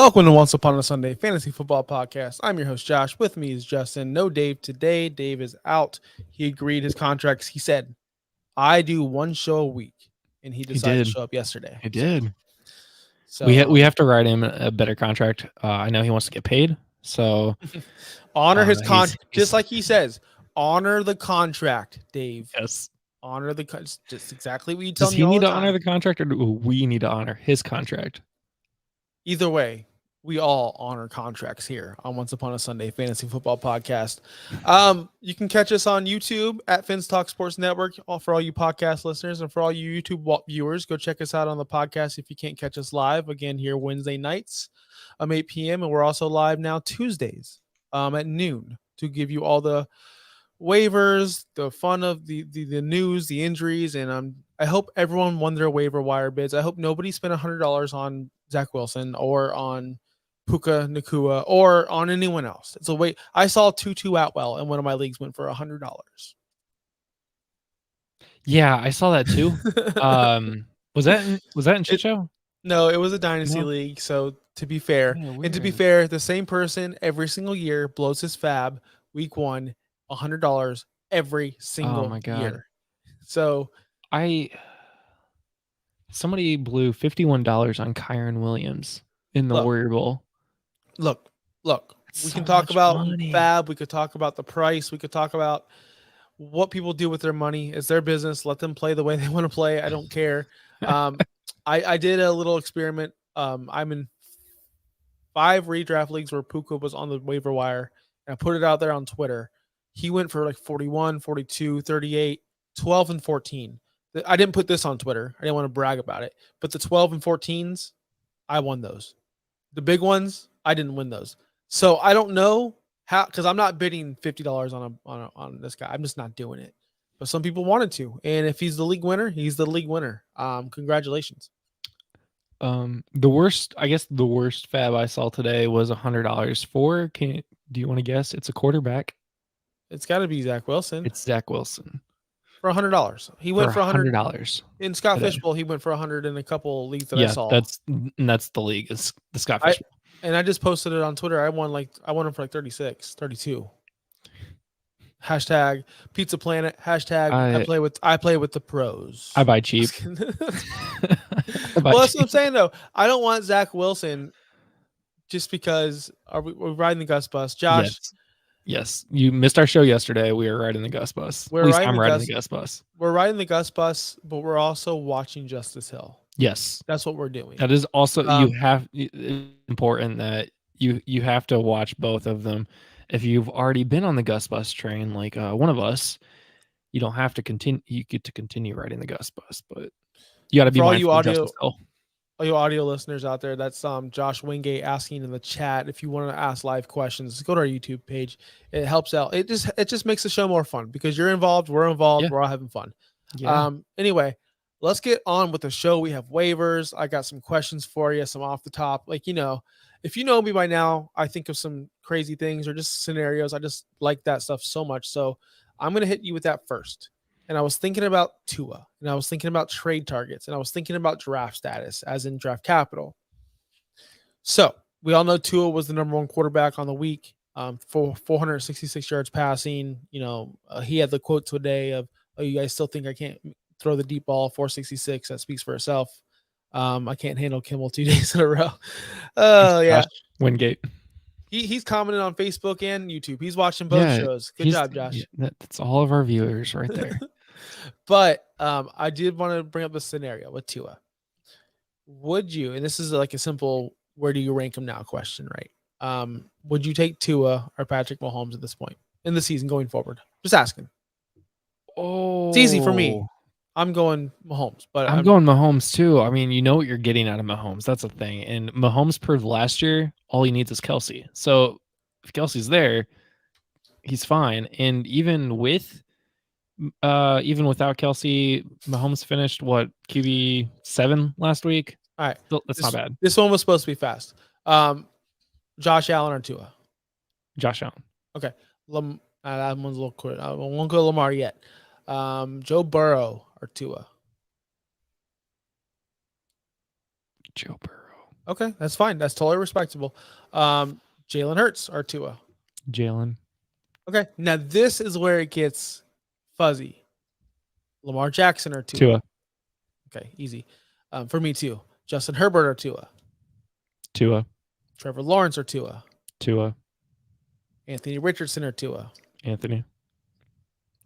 Welcome to Once Upon a Sunday Fantasy Football Podcast. I'm your host, Josh. With me is Justin. No Dave today. Dave is out. He agreed his contracts. He said, I do one show a week. And he decided to did. show up yesterday. He did. So We have to write him a better contract. I know he wants to get paid, so honor his he's just like he says, honor the contract, Dave. yes. Honor the just exactly what you tell Does me he all need the to time. honor the contract, or do we need to honor his contract? Either way, we all honor contracts here on Once Upon a Sunday Fantasy Football Podcast. You can catch us on YouTube at Fins Talk Sports Network. For all you podcast listeners and for all you YouTube viewers, go check us out on the podcast if you can't catch us live. Again, here Wednesday nights, 8 p.m. And we're also live now Tuesdays at noon to give you all the waivers, the fun of the news, the injuries, and I hope everyone won their waiver wire bids. I hope nobody spent $100 on Zach Wilson or on Puka Nakua or on anyone else. It's a wait. I saw Tutu Atwell in one of my leagues went for $100. Yeah, I saw that too. Was that in Shit Show? No, it was a dynasty league. So to be fair, the same person every single year blows his fab week one, $100 every single year. So somebody blew $51 on Kyron Williams in the Warrior Bowl. Look, we can talk about fab. We could talk about the price. We could talk about what people do with their money. It's their business. Let them play the way they want to play. I don't care. I did a little experiment. I'm in 5 redraft leagues where Puka was on the waiver wire, and I put it out there on Twitter. He went for like 41, 42, 38, 12, and 14. I didn't put this on Twitter. I didn't want to brag about it. But the 12 and 14s, I won those. The big ones, I didn't win those. So I don't know how, because I'm not bidding $50 on this guy. I'm just not doing it. But some people wanted to, and if he's the league winner, he's the league winner. Congratulations. The worst fab I saw today was $100 for. Do you want to guess? It's a quarterback. It's got to be Zach Wilson. It's Zach Wilson for $100. He went for $100 in Scott Fishbowl. He went for 100 in a couple leagues that I saw. That's the league. It's the Scott Fishbowl. And I just posted it on Twitter. I won him for like 36, 32. Hashtag Pizza Planet. Hashtag I play with the pros. I buy cheap. Well, that's what I'm saying though. I don't want Zach Wilson just because we're riding the Gus bus. Josh. Yes. You missed our show yesterday. We were riding the Gus bus. I'm riding the Gus bus. We're riding the Gus bus, but we're also watching Justice Hill. Yes. That's what we're doing. That is also it's important that you have to watch both of them. If you've already been on the Gus bus train, like one of us, you don't have to continue. You get to continue riding the Gus bus, but you got to be mindful of Justice Hill. All you audio listeners out there, that's Josh Wingate asking in the chat. If you want to ask live questions, go to our YouTube page. It helps out. It just makes the show more fun because you're involved, we're involved, we're all having fun. Yeah. Anyway, let's get on with the show. We have waivers. I got some questions for you, some off the top. Like, if you know me by now, I think of some crazy things or just scenarios. I just like that stuff so much. So I'm going to hit you with that first. And I was thinking about Tua, and I was thinking about trade targets, and I was thinking about draft status, as in draft capital. So we all know Tua was the number 1 quarterback on the week for 466 yards passing. He had the quote today of, "Oh, you guys still think I can't throw the deep ball?" 466. That speaks for itself. I can't handle Kimmel 2 days in a row. Oh yeah, Wingate. He's commenting on Facebook and YouTube. He's watching both shows. Good job, Josh. Yeah, that's all of our viewers right there. But I did want to bring up a scenario with Tua. Would you, and this is like a simple, where do you rank him now question, right? Would you take Tua or Patrick Mahomes at this point in the season going forward? Just asking. Oh, it's easy for me. I'm going Mahomes, but I'm going Mahomes too. I mean, you know what you're getting out of Mahomes. That's the thing. And Mahomes proved last year, all he needs is Kelsey. So if Kelsey's there, he's fine. And even without Kelsey, Mahomes finished QB 7 last week. All right, that's not bad. This one was supposed to be fast. Josh Allen or Tua? Josh Allen. Okay, that one's a little quick. I won't go Lamar yet. Joe Burrow or Tua? Joe Burrow. Okay, that's fine. That's totally respectable. Jalen Hurts or Tua. Jalen. Okay, now this is where it gets fuzzy. Lamar Jackson or Tua. Tua. Okay, easy. For me too. Justin Herbert or Tua. Tua. Trevor Lawrence or Tua. Tua. Anthony Richardson or Tua. Anthony.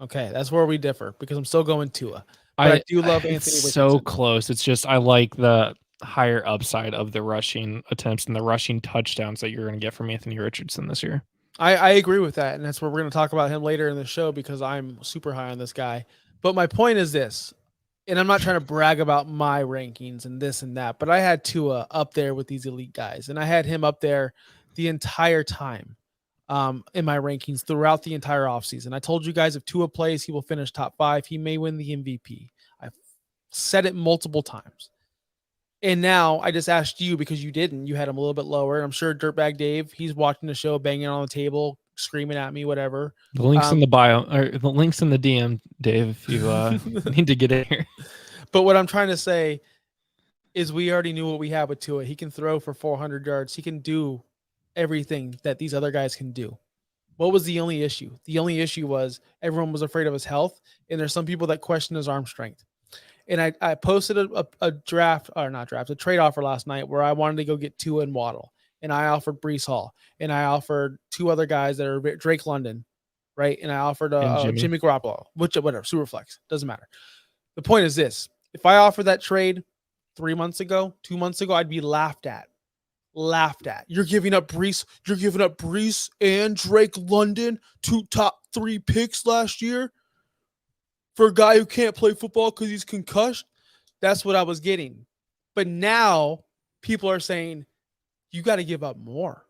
Okay, that's where we differ because I'm still going Tua. But I do love Anthony Richardson. So close. It's just I like the higher upside of the rushing attempts and the rushing touchdowns that you're going to get from Anthony Richardson this year. I agree with that, and that's where we're going to talk about him later in the show because I'm super high on this guy. But my point is this, and I'm not trying to brag about my rankings and this and that, but I had Tua up there with these elite guys, and I had him up there the entire time in my rankings throughout the entire offseason. I told you guys if Tua plays, he will finish top 5. He may win the MVP. I've said it multiple times. And now I just asked you because you didn't. You had him a little bit lower. I'm sure Dirtbag Dave, he's watching the show, banging on the table, screaming at me, whatever. The link's in the bio, or the link's in the DM, Dave, if you need to get in here. But what I'm trying to say is we already knew what we had with Tua. He can throw for 400 yards. He can do everything that these other guys can do. What was the only issue? The only issue was everyone was afraid of his health, and there's some people that question his arm strength. And I posted a trade offer last night where I wanted to go get Tua and Waddle. And I offered Breece Hall. And I offered 2 other guys that are Drake London, right? And I offered Jimmy Garoppolo, whatever, Superflex. Doesn't matter. The point is this. If I offered that trade 3 months ago, 2 months ago, I'd be laughed at. You're giving up Breece and Drake London, 2 top 3 picks last year for a guy who can't play football because he's concussed. That's what I was getting. But now people are saying, you got to give up more.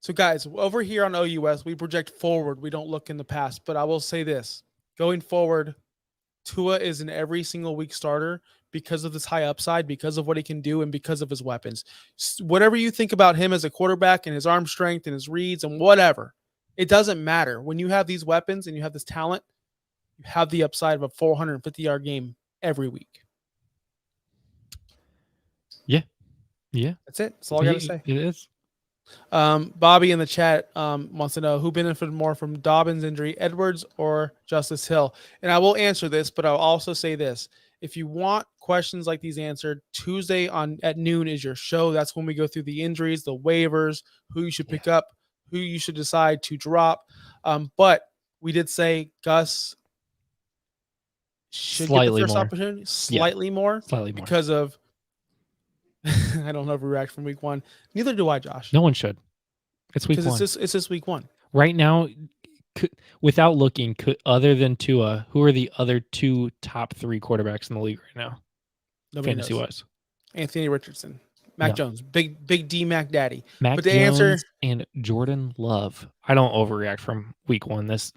So guys, over here on OUS, we project forward. We don't look in the past. But I will say this. Going forward, Tua is an every single week starter because of this high upside, because of what he can do, and because of his weapons. Whatever you think about him as a quarterback and his arm strength and his reads and whatever, it doesn't matter. When you have these weapons and you have this talent, you have the upside of a 450-yard game every week. Yeah. That's it. That's all I got to say. It is. Bobby in the chat wants to know who benefited more from Dobbins' injury, Edwards or Justice Hill. And I will answer this, but I'll also say this. If you want questions like these answered, Tuesday at noon is your show. That's when we go through the injuries, the waivers, who you should pick up, who you should decide to drop. But we did say Gus should get the first opportunity slightly more because of I don't overreact from week 1. Neither do I, Josh. No one should. It's week 1. It's just week 1. Right now, without looking, other than Tua, who are the other 2 top 3 quarterbacks in the league right now? Nobody fantasy knows. wise. Anthony Richardson, Mac Jones, big D Mac Daddy. Mac Jones and Jordan Love. I don't overreact from week 1. This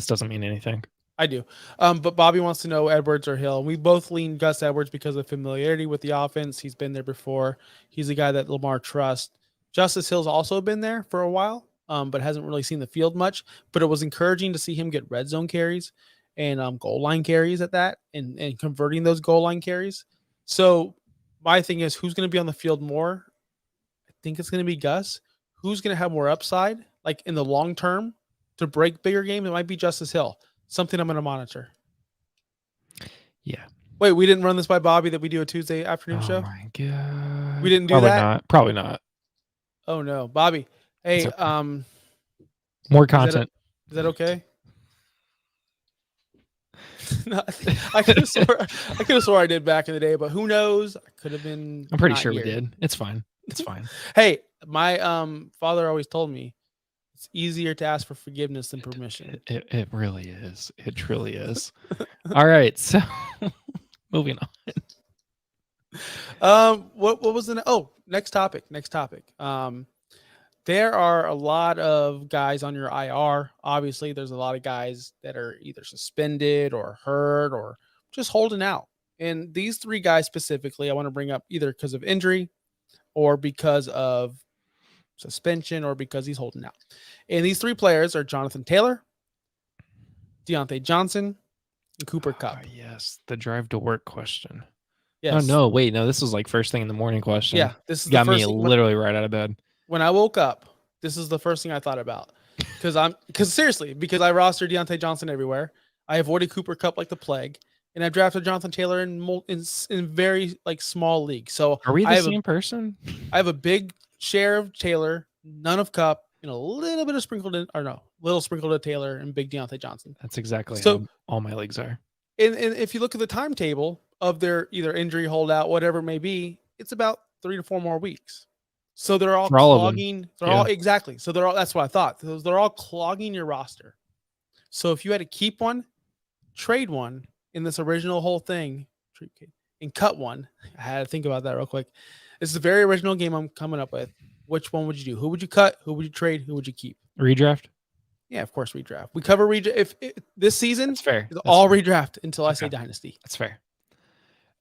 doesn't mean anything. I do. But Bobby wants to know Edwards or Hill. We both lean Gus Edwards because of familiarity with the offense. He's been there before. He's a guy that Lamar trusts. Justice Hill's also been there for a while, but hasn't really seen the field much. But it was encouraging to see him get red zone carries and goal line carries at that and converting those goal line carries. So my thing is, who's going to be on the field more? I think it's going to be Gus. Who's going to have more upside, like in the long term, to break bigger games? It might be Justice Hill. Something I'm going to monitor. Yeah. Wait, we didn't run this by Bobby that we do a Tuesday afternoon show? Oh, my God. We didn't do that? Probably not. Oh, no. Bobby, hey, more content. Is that okay? No, I could have swore I did back in the day, but who knows? I could have been. I'm pretty sure we did. It's fine. It's fine. Hey, my father always told me it's easier to ask for forgiveness than permission. It really is. It truly is. All right. So moving on. What was next topic. There are a lot of guys on your IR. Obviously, there's a lot of guys that are either suspended or hurt or just holding out. And these 3 guys specifically, I want to bring up either because of injury or because of suspension or because he's holding out. And these 3 players are Jonathan Taylor, Deontay Johnson, and Cooper Kupp. Yes, the drive to work question. Oh Yes. no, wait, no, this was like first thing in the morning question. Yeah, this is Got the me first thing. literally right out of bed. When I woke up, this is the first thing I thought about. Because seriously, because I rostered Deontay Johnson everywhere. I avoided Cooper Cup like the plague, and I drafted Jonathan Taylor in very like small leagues. So Are we I the have same person? I have a big share of Taylor, none of Cup, and a little bit of sprinkled in, or no, little sprinkled of Taylor and big Deontay Johnson. That's exactly So how all my leagues are. and if you look at the timetable of their either injury holdout, whatever it may be, it's about 3 to 4 more weeks. So they're all For all of them. clogging. They're Yeah. all exactly. So they're all. That's what I thought. They're all clogging your roster. So if you had to keep one, trade one in this original whole thing, and cut one, I had to think about that real quick. This is a very original game I'm coming up with. Which one would you do? Who would you cut? Who would you trade? Who would you keep? Redraft? Yeah, of course, redraft. We cover redraft. If this season That's fair. is That's all fair. redraft until I say Okay. dynasty. That's fair.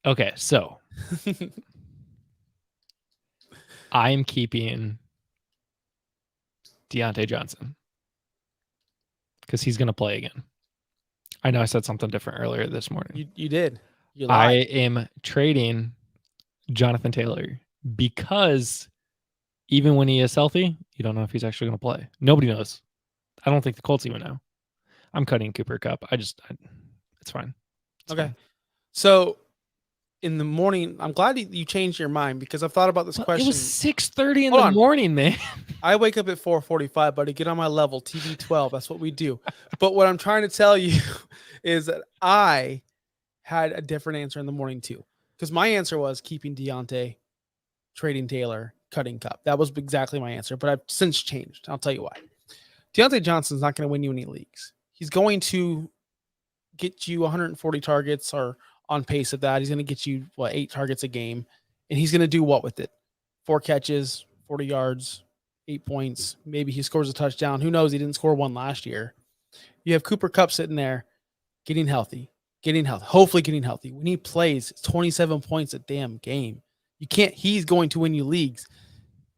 Okay, so I'm keeping Deontay Johnson because he's going to play again. I know I said something different earlier this morning. You did. You I lied. am trading Jonathan Taylor because even when he is healthy, you don't know if he's actually going to play. Nobody knows. I don't think the Colts even know. I'm cutting Cooper Cup. It's fine. It's Okay. fine. So in the morning, I'm glad you changed your mind because I've thought about this Well, question. it was 6:30 in Hold the on. morning, man. I wake up at 4:45, buddy. Get on my level, TV 12. That's what we do. But what I'm trying to tell you is that I had a different answer in the morning too. Because my answer was keeping Deontay, trading Taylor, cutting Cup. That was exactly my answer. But I've since changed. I'll tell you why. Deontay Johnson's not going to win you any leagues. He's going to get you 140 targets or on pace of that. He's going to get you 8 targets a game, and he's going to do what with it? 4 catches, 40 yards, 8 points. Maybe he scores a touchdown. Who knows? He didn't score one last year. You have Cooper Cup sitting there, getting healthy, hopefully getting healthy. When he plays, it's 27 points a damn game. You can't. He's going to win you leagues.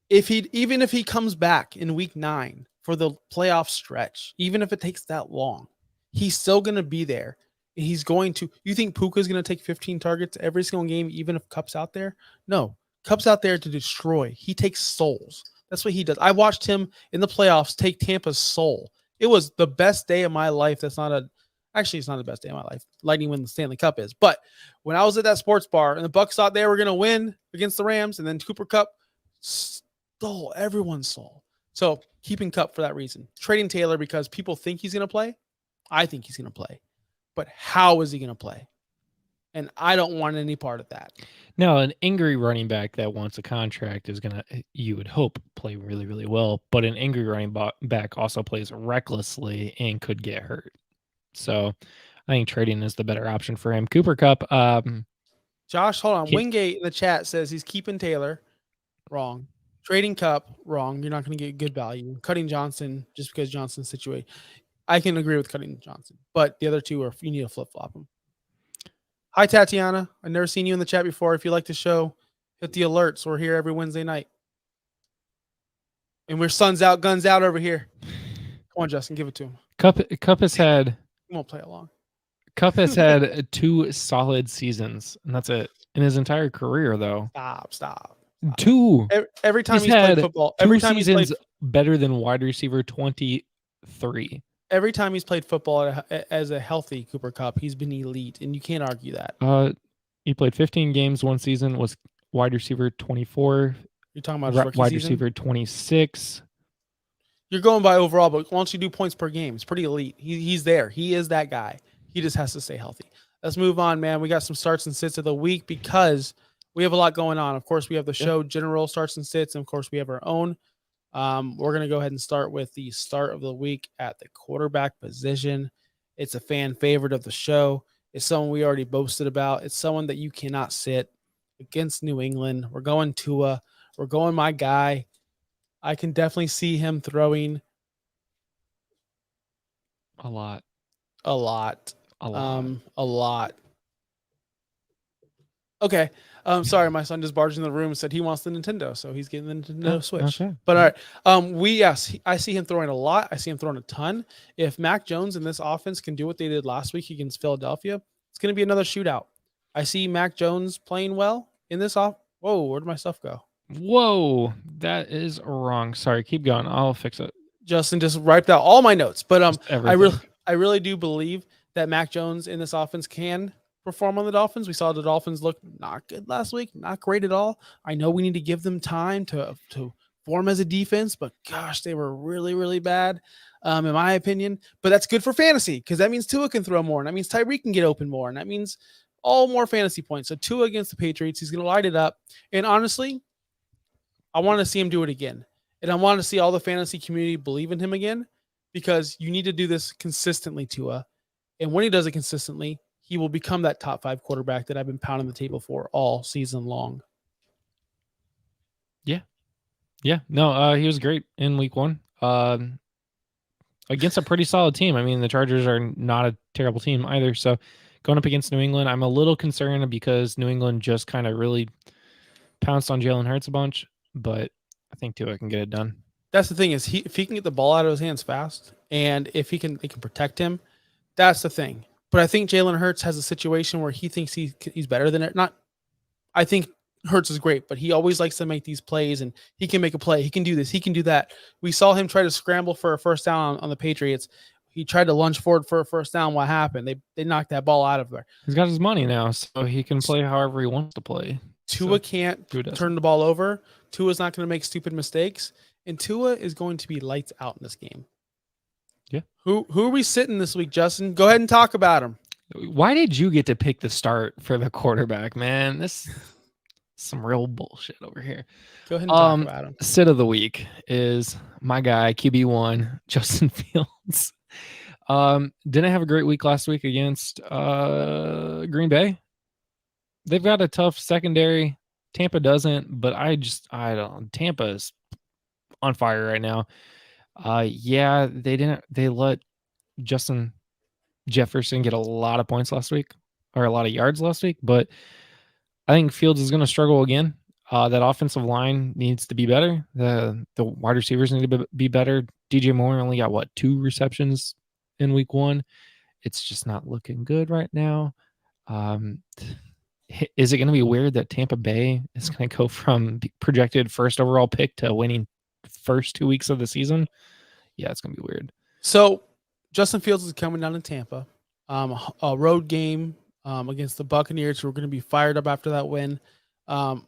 Even if he comes back in week 9 for the playoff stretch, even if it takes that long, he's still going to be there. And he's going to. You think Puka's going to take 15 targets every single game, even if Cup's out there? No, Cup's out there to destroy. He takes souls. That's what he does. I watched him in the playoffs take Tampa's soul. It was the best day of my life. It's not the best day of my life. Lightning win the Stanley Cup is. But when I was at that sports bar and the Bucks thought they were going to win against the Rams, and then Cooper Cup stole everyone's soul. So keeping Cup for that reason. Trading Taylor because people think he's going to play. I think he's going to play. But how is he going to play? And I don't want any part of that. No, an angry running back that wants a contract is going to, you would hope, play really, really well. But an angry running back also plays recklessly and could get hurt. So I think trading is the better option for him. Cooper Cup. Josh, hold on. Wingate in the chat says he's keeping Taylor. Wrong. Trading Cup. Wrong. You're not going to get good value. Cutting Johnson just because Johnson's situation. I can agree with cutting Johnson. But the other two you need to flip-flop them. Hi, Tatiana. I've never seen you in the chat before. If you like the show, hit the alerts. We're here every Wednesday night. And we're suns out, guns out over here. Come on, Justin. Give it to him. Cup has had... He won't play along. Cup has had 2 solid seasons, and that's it. In his entire career, though. Stop. 2. Every time he's played football. Every time he's played better than wide receiver 23. Every time he's played football as a healthy Cooper Cup, he's been elite, and you can't argue that. He played 15 games one season, was wide receiver 24. You're talking about his rookie wide season? receiver 26. You're going by overall, but once you do points per game, it's pretty elite. He's there. He is that guy. He just has to stay healthy. Let's move on, man. We got some starts and sits of the week because we have a lot going on. Of course, we have the show general starts and sits, and of course, we have our own. We're going to go ahead and start with the start of the week at the quarterback position. It's a fan favorite of the show. It's someone we already boasted about. It's someone that you cannot sit against New England. We're going Tua. We're going my guy. I can definitely see him throwing a lot. Okay. Sorry, my son just barged in the room and said he wants the Nintendo, so he's getting the Nintendo Switch. Okay. But all right, I see him throwing a lot. I see him throwing a ton. If Mac Jones and this offense can do what they did last week against Philadelphia, it's going to be another shootout. I see Mac Jones playing well in this off. Whoa, where did my stuff go? Whoa, that is wrong. Sorry, keep going. I'll fix it. Justin just wiped out all my notes. But Everything. I really do believe that Mac Jones in this offense can perform on the Dolphins. We saw the Dolphins look not good last week, not great at all. I know we need to give them time to form as a defense, but gosh, they were really, really bad, in my opinion. But that's good for fantasy because that means Tua can throw more, and that means Tyreek can get open more, and that means all more fantasy points. So Tua against the Patriots, he's going to light it up. And honestly, I want to see him do it again. And I want to see all the fantasy community believe in him again because you need to do this consistently, Tua. And when he does it consistently, he will become that top 5 quarterback that I've been pounding the table for all season long. Yeah. Yeah. No, he was great in week 1. Against a pretty solid team. I mean, the Chargers are not a terrible team either. So going up against New England, I'm a little concerned because New England just kind of really pounced on Jalen Hurts a bunch, but I think Tua can get it done. That's the thing is if he can get the ball out of his hands fast and if they can protect him, that's the thing. But I think Jalen Hurts has a situation where he thinks he's better than it. I think Hurts is great, but he always likes to make these plays and he can make a play. He can do this. He can do that. We saw him try to scramble for a first down on the Patriots. He tried to lunge forward for a first down. What happened? They knocked that ball out of there. He's got his money now, so he can play however he wants to play. Tua can't turn the ball over. Tua's not going to make stupid mistakes. And Tua is going to be lights out in this game. Yeah. Who are we sitting this week, Justin? Go ahead and talk about him. Why did you get to pick the start for the quarterback, man? This is some real bullshit over here. Go ahead and talk about him. Sit of the week is my guy, QB1, Justin Fields. Didn't have a great week last week against Green Bay. They've got a tough secondary. Tampa doesn't, but I don't. Tampa is on fire right now. Yeah, they let Justin Jefferson get a lot of points last week or a lot of yards last week, but I think Fields is going to struggle again. That offensive line needs to be better. The wide receivers need to be better. DJ Moore only got 2 receptions in week 1. It's just not looking good right now. Is it going to be weird that Tampa Bay is going to go from projected first overall pick to winning first 2 weeks of the season? Yeah, it's going to be weird. So Justin Fields is coming down to Tampa, a road game against the Buccaneers, who are going to be fired up after that win.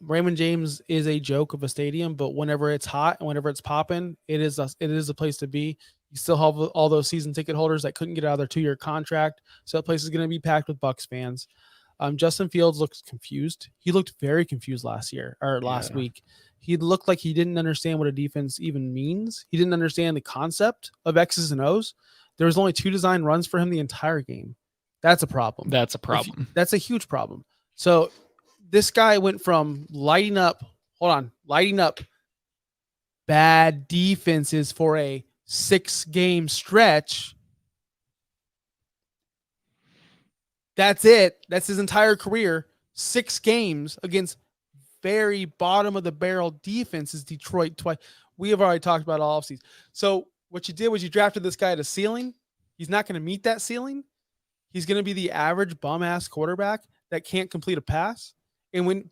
Raymond James is a joke of a stadium, but whenever it's hot and whenever it's popping, it is a place to be. You still have all those season ticket holders that couldn't get out of their 2-year contract, so that place is going to be packed with Bucs fans. Justin Fields looks confused. He looked very confused last week. He looked like he didn't understand what a defense even means. He didn't understand the concept of X's and O's. There was only 2 design runs for him the entire game. That's a problem. That's a huge problem. So this guy went from lighting up bad defenses for a 6-game stretch. That's it. That's his entire career. 6 games against very bottom of the barrel defenses. Detroit twice. We have already talked about all offseason. So what you did was you drafted this guy at a ceiling. He's not going to meet that ceiling. He's going to be the average bum ass quarterback that can't complete a pass.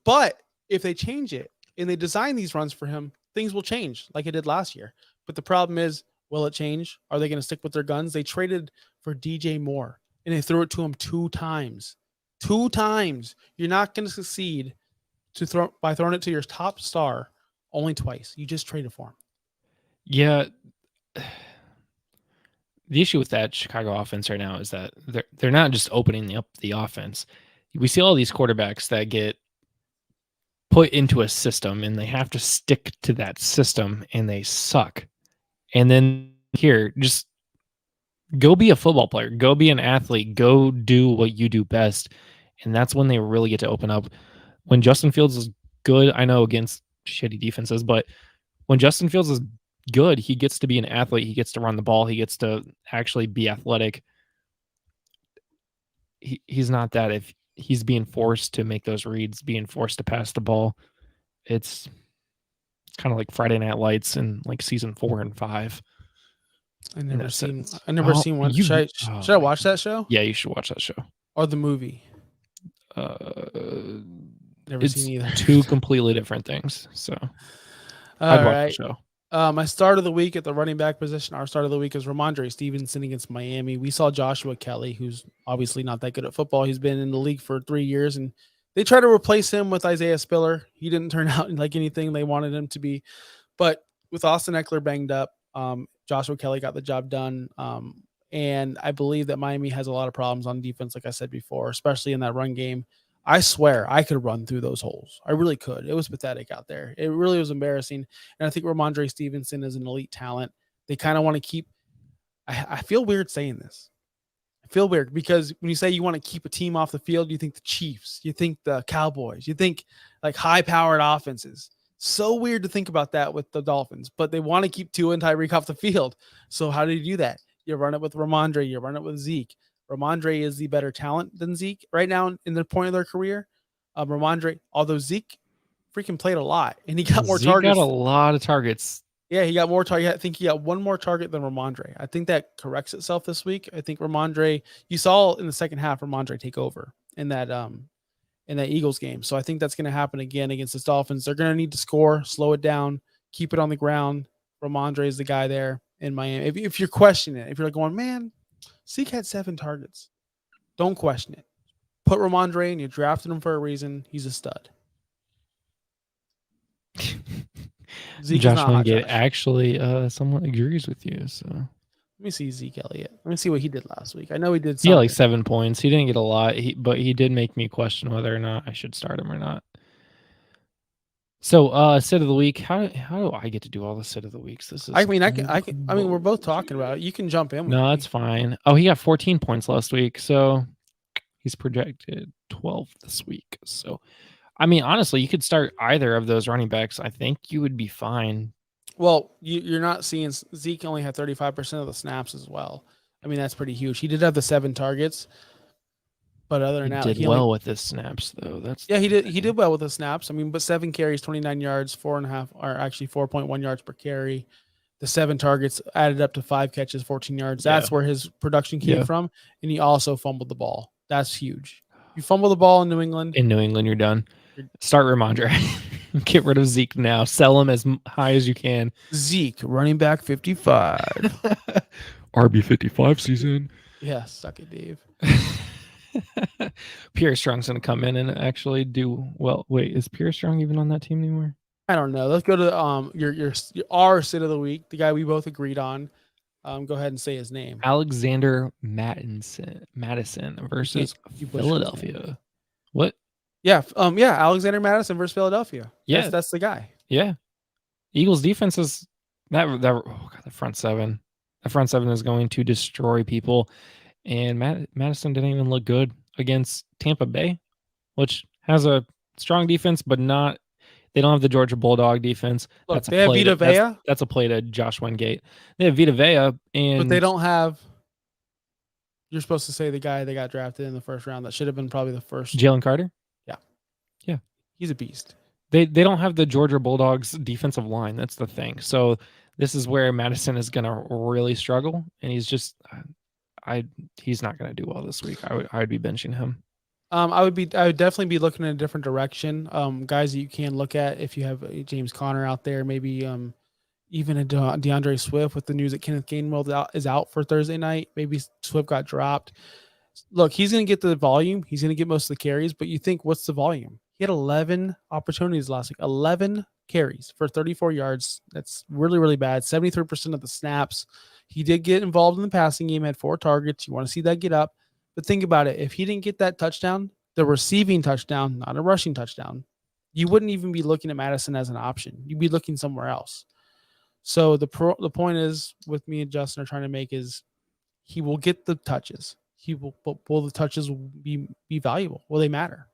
But if they change it and they design these runs for him, things will change like it did last year. But the problem is, will it change? Are they going to stick with their guns? They traded for DJ Moore and they threw it to him 2 times. 2 times. You're not going to succeed by throwing it to your top star only twice. You just traded for him. Yeah. The issue with that Chicago offense right now is that they're not just opening up the offense. We see all these quarterbacks that get put into a system and they have to stick to that system and they suck. And then here, just go be a football player, go be an athlete, go do what you do best. And that's when they really get to open up. When Justin Fields is good, I know against shitty defenses, but when Justin Fields is good, he gets to be an athlete. He gets to run the ball. He gets to actually be athletic. He's not that. If he's being forced to make those reads, being forced to pass the ball, it's kind of like Friday Night Lights in like season 4 and 5. I never seen one. Should I watch that show? Yeah, you should watch that show. Or the movie? Never it's seen either. two completely different things. So I'd All watch the right. show. My start of the week at the running back position, our start of the week is Ramondre Stevenson against Miami. We saw Joshua Kelly, who's obviously not that good at football. He's been in the league for 3 years, and they tried to replace him with Isaiah Spiller. He didn't turn out like anything they wanted him to be. But with Austin Eckler banged up, Joshua Kelly got the job done. And I believe that Miami has a lot of problems on defense, like I said before, especially in that run game. I swear I could run through those holes. I really could. It was pathetic out there. It really was embarrassing. And I think Ramondre Stevenson is an elite talent. They kind of want to keep. I feel weird saying this. I feel weird because when you say you want to keep a team off the field, you think the Chiefs, you think the Cowboys, you think like high-powered offenses. So weird to think about that with the Dolphins, but they want to keep Tua and Tyreek off the field. So how do you do that? You run it with Ramondre, you run it with Zeke. Ramondre is the better talent than Zeke right now in the point of their career. Ramondre, although Zeke freaking played a lot and he got more Zeke targets. got a lot of targets. Yeah, he got more target. I think he got one more target than Ramondre. I think that corrects itself this week. I think Ramondre, you saw in the second half Ramondre take over in that Eagles game. So I think that's going to happen again against the Dolphins. They're going to need to score, slow it down, keep it on the ground. Ramondre is the guy there in Miami. If you're questioning it, if you're like going, man, Zeke had 7 targets. Don't question it. Put Ramondre in. You drafted him for a reason. He's a stud. Zeke Josh Wingate actually somewhat agrees with you. So let me see Zeke Elliott. Let me see what he did last week. I know he did something. He had like 7 points. He didn't get a lot, but he did make me question whether or not I should start him or not. So, sit of the week. How do I get to do all the sit of the weeks? This is. I mean, we're both talking about it. You can jump in. No, it's fine. Oh, he got 14 points last week, so he's projected 12 this week. So, I mean, honestly, you could start either of those running backs. I think you would be fine. Well, you're not seeing Zeke only had 35% of the snaps as well. I mean, that's pretty huge. He did have the 7 targets. But other than that, he did well with his snaps, though. He did well with his snaps. I mean, but 7 carries, 29 yards, 4.5, or actually 4.1 yards per carry. The 7 targets added up to 5 catches, 14 yards. That's where his production came from. And he also fumbled the ball. That's huge. You fumble the ball in New England. In New England, you're done. Start Ramondre. Get rid of Zeke now. Sell him as high as you can. Zeke, running back 55. RB 55 season. Yeah, suck it, Dave. Pierre Strong's going to come in and actually do well. Wait, is Pierre Strong even on that team anymore? I don't know. Let's go to our sit of the week, the guy we both agreed on. Go ahead and say his name. Alexander Mattison versus Philadelphia. What? Yeah, Alexander Mattison versus Philadelphia. Yeah, that's the guy. Yeah, Eagles defense is that. Oh God, the front seven. The front seven is going to destroy people. And Madison didn't even look good against Tampa Bay, which has a strong defense, but not. They don't have the Georgia Bulldog defense. Look, they have Vita Vea. That's a play to Josh Wingate. They have Vita Vea, but they don't have. You're supposed to say the guy they got drafted in the first round. That should have been probably the first. Jalen Carter. Yeah, he's a beast. They don't have the Georgia Bulldogs defensive line. That's the thing. So this is where Madison is going to really struggle, and he's just. He's not going to do well this week. I would be benching him. I would definitely be looking in a different direction. Guys that you can look at if you have James Conner out there, maybe even a DeAndre Swift with the news that Kenneth Gainwell is out for Thursday night. Maybe Swift got dropped. Look, he's going to get the volume. He's going to get most of the carries, but you think, what's the volume? He had 11 opportunities last week, 11 carries for 34 yards. That's really, really bad. 73% of the snaps. He did get involved in the passing game, had 4 targets. You want to see that get up. But think about it. If he didn't get that touchdown, the receiving touchdown, not a rushing touchdown, you wouldn't even be looking at Madison as an option. You'd be looking somewhere else. So the point is, with me and Justin are trying to make is he will get the touches. Will the touches be valuable? Will they matter?